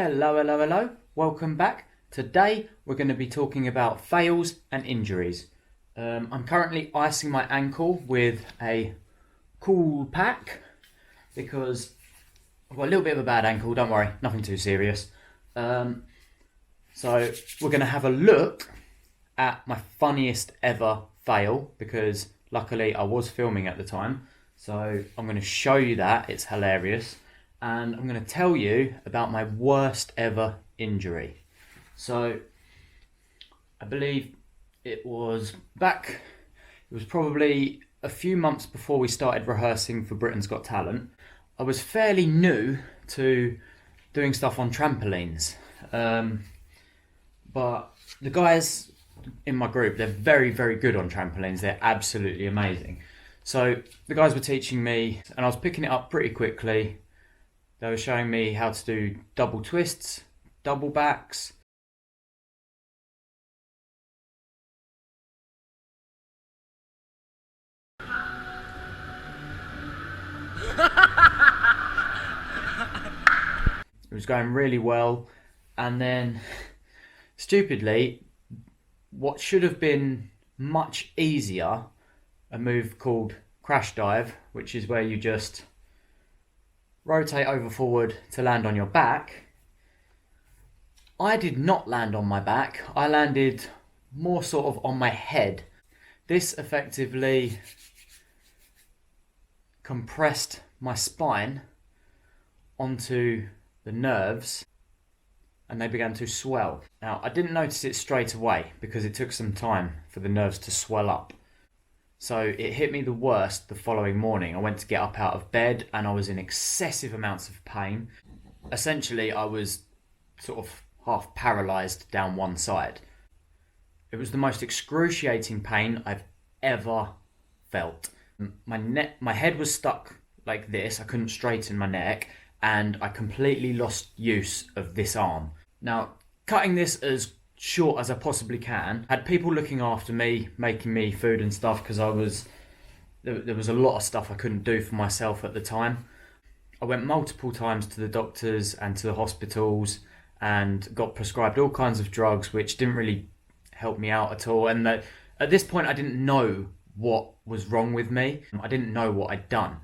Hello, hello, hello. Welcome back. Today we're going to be talking about fails and injuries. I'm currently icing my ankle with a cool pack because I've got a little bit of a bad ankle. Don't worry, nothing too serious. So we're going to have a look at my funniest ever fail because luckily I was filming at the time. So I'm going to show you that. It's hilarious. And I'm going to tell you about my worst ever injury. So I believe it was probably a few months before we started rehearsing for Britain's Got Talent. I was fairly new to doing stuff on trampolines. But the guys in my group, they're very, very good on trampolines. They're absolutely amazing. So the guys were teaching me and I was picking it up pretty quickly. They were showing me how to do double twists, double backs. It was going really well. And then, stupidly, what should have been much easier, a move called crash dive, which is where you just rotate over forward to land on your back. I did not land on my back. I landed more sort of on my head. This effectively compressed my spine onto the nerves and they began to swell. Now, I didn't notice it straight away because it took some time for the nerves to swell up. So it hit me the worst the following morning. I went to get up out of bed and I was in excessive amounts of pain. Essentially, I was sort of half paralysed down one side. It was the most excruciating pain I've ever felt. My head was stuck like this. I couldn't straighten my neck and I completely lost use of this arm. Now, cutting this as short as I possibly can. Had people looking after me, making me food and stuff because there was a lot of stuff I couldn't do for myself at the time. I went multiple times to the doctors and to the hospitals and got prescribed all kinds of drugs which didn't really help me out at all. And at this point I didn't know what was wrong with me. I didn't know what I'd done.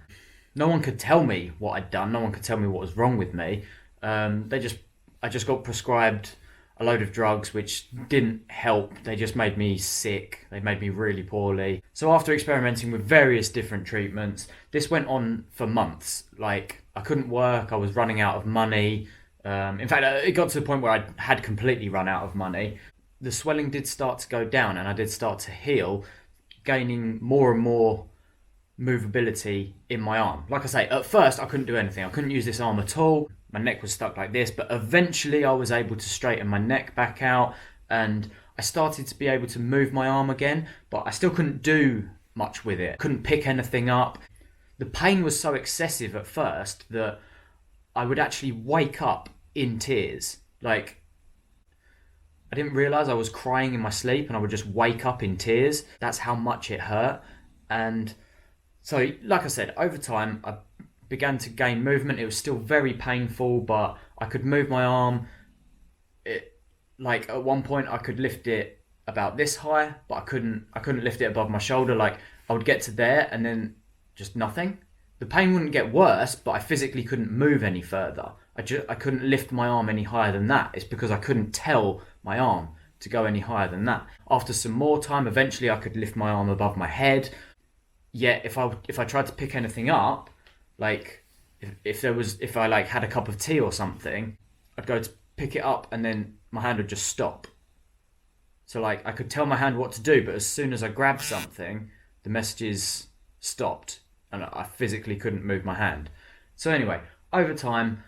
No one could tell me what I'd done. No one could tell me what was wrong with me. I just got prescribed a load of drugs which didn't help. They just made me sick. They made me really poorly. So after experimenting with various different treatments, this went on for months. Like, I couldn't work, I was running out of money. In fact, it got to the point where I had completely run out of money. The swelling did start to go down and I did start to heal, gaining more and more movability in my arm. Like I say, at first I couldn't do anything. I couldn't use this arm at all. My neck was stuck like this, but eventually I was able to straighten my neck back out and I started to be able to move my arm again, but I still couldn't do much with it. Couldn't pick anything up. The pain was so excessive at first that I would actually wake up in tears. Like, I didn't realise I was crying in my sleep and I would just wake up in tears. That's how much it hurt. And so, like I said, over time, I began to gain movement. It was still very painful, but I could move my arm. Like at one point I could lift it about this high, but I couldn't lift it above my shoulder. Like, I would get to there and then just nothing. The pain wouldn't get worse, but I physically couldn't move any further. I couldn't lift my arm any higher than that. It's because I couldn't tell my arm to go any higher than that. After some more time, eventually I could lift my arm above my head. Yet if I tried to pick anything up, like if I like had a cup of tea or something, I'd go to pick it up and then my hand would just stop. So like I could tell my hand what to do, but as soon as I grabbed something, the messages stopped and I physically couldn't move my hand. So anyway, over time,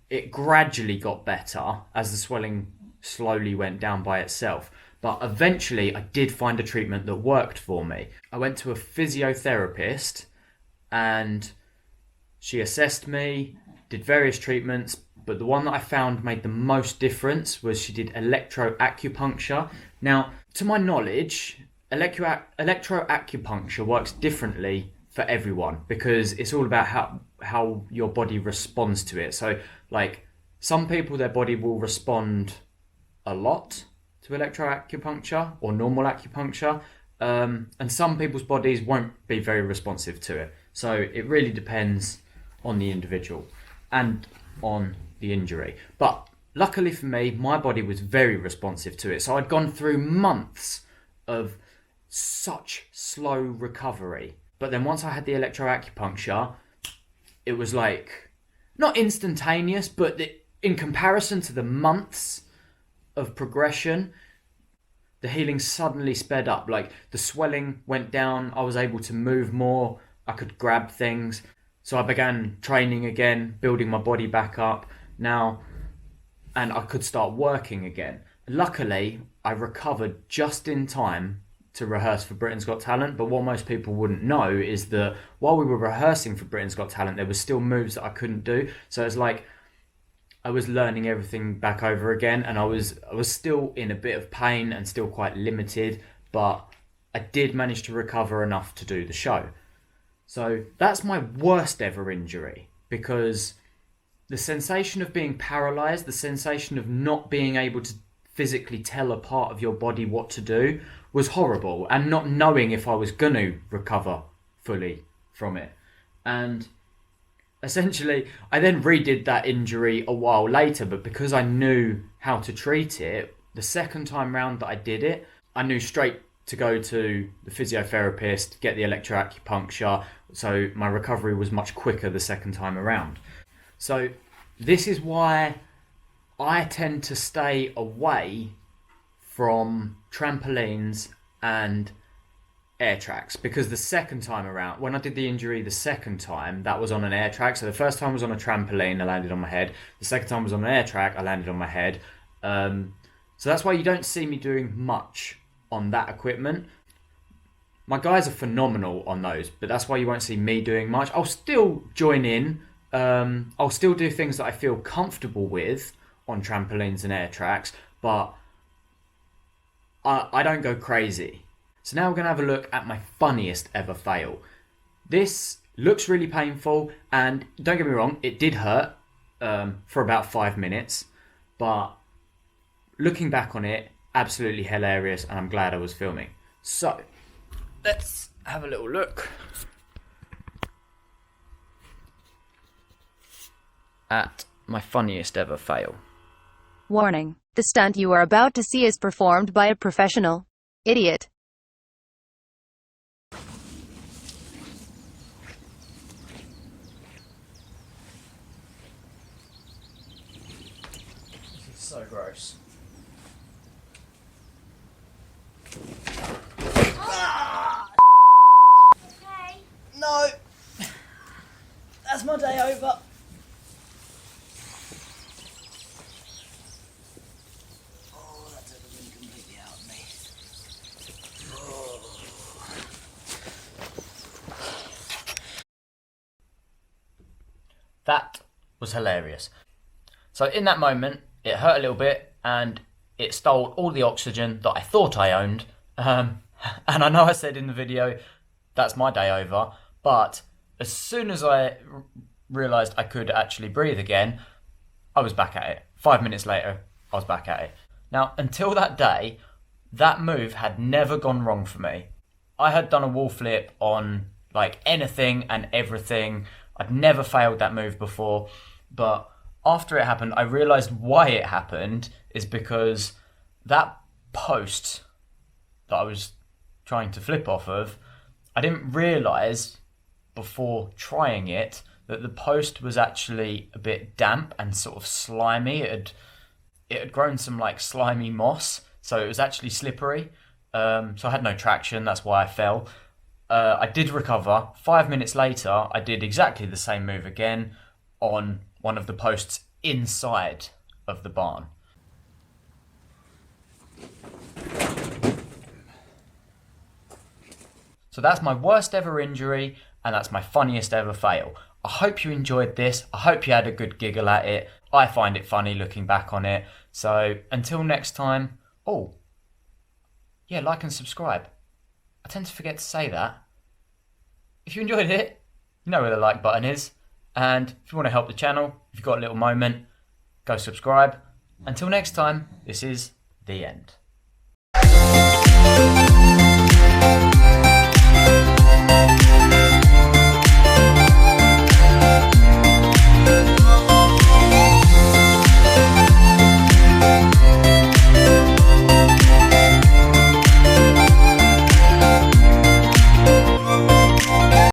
it gradually got better as the swelling slowly went down by itself. But eventually I did find a treatment that worked for me. I went to a physiotherapist and she assessed me, did various treatments, but the one that I found made the most difference was she did electroacupuncture. Now, to my knowledge, electroacupuncture works differently for everyone because it's all about how your body responds to it. So, like, Some people, their body will respond a lot to electroacupuncture or normal acupuncture, and some people's bodies won't be very responsive to it. So it really depends on the individual and on the injury. But luckily for me, my body was very responsive to it. So I'd gone through months of such slow recovery. But then once I had the electroacupuncture, it was like, not instantaneous, but in comparison to the months of progression, the healing suddenly sped up. Like the swelling went down, I was able to move more, I could grab things. So I began training again, building my body back up now, and I could start working again. Luckily, I recovered just in time to rehearse for Britain's Got Talent. But what most people wouldn't know is that while we were rehearsing for Britain's Got Talent, there were still moves that I couldn't do. So it's like I was learning everything back over again, and I was still in a bit of pain and still quite limited, but I did manage to recover enough to do the show. So that's my worst ever injury, because the sensation of being paralyzed, the sensation of not being able to physically tell a part of your body what to do was horrible, and not knowing if I was going to recover fully from it. And essentially, I then redid that injury a while later, but because I knew how to treat it, the second time round that I did it, I knew straight to go to the physiotherapist, get the electroacupuncture, so my recovery was much quicker the second time around. So this is why I tend to stay away from trampolines and air tracks, because the second time around, when I did the injury the second time, that was on an air track. So the first time was on a trampoline, I landed on my head. The second time was on an air track, I landed on my head. So that's why you don't see me doing much on that equipment. My guys are phenomenal on those, but that's why you won't see me doing much. I'll still join in. I'll still do things that I feel comfortable with on trampolines and air tracks, but I don't go crazy. So now we're going to have a look at my funniest ever fail. This looks really painful, and don't get me wrong, it did hurt for about 5 minutes, but looking back on it, absolutely hilarious, and I'm glad I was filming. So let's have a little look at my funniest ever fail. Warning: the stunt you are about to see is performed by a professional idiot. This is so gross. Okay. No! That's my day over. Oh, that took the wind completely out of me. That was hilarious. So in that moment, it hurt a little bit, and it stole all the oxygen that I thought I owned. And I know I said in the video, that's my day over, but as soon as I realised I could actually breathe again, I was back at it. 5 minutes later, I was back at it. Now, until that day, that move had never gone wrong for me. I had done a wall flip on like anything and everything. I'd never failed that move before, but after it happened, I realised why it happened is because that post that I was trying to flip off of, I didn't realise before trying it that the post was actually a bit damp and sort of slimy. It had grown some like slimy moss, so it was actually slippery. So I had no traction, that's why I fell. I did recover. 5 minutes later, I did exactly the same move again on one of the posts inside of the barn. So that's my worst ever injury, and that's my funniest ever fail. I hope you enjoyed this. I hope you had a good giggle at it. I find it funny looking back on it. So until next time, like and subscribe. I tend to forget to say that. If you enjoyed it, you know where the like button is. And if you want to help the channel, if you've got a little moment, go subscribe. Until next time, this is the end.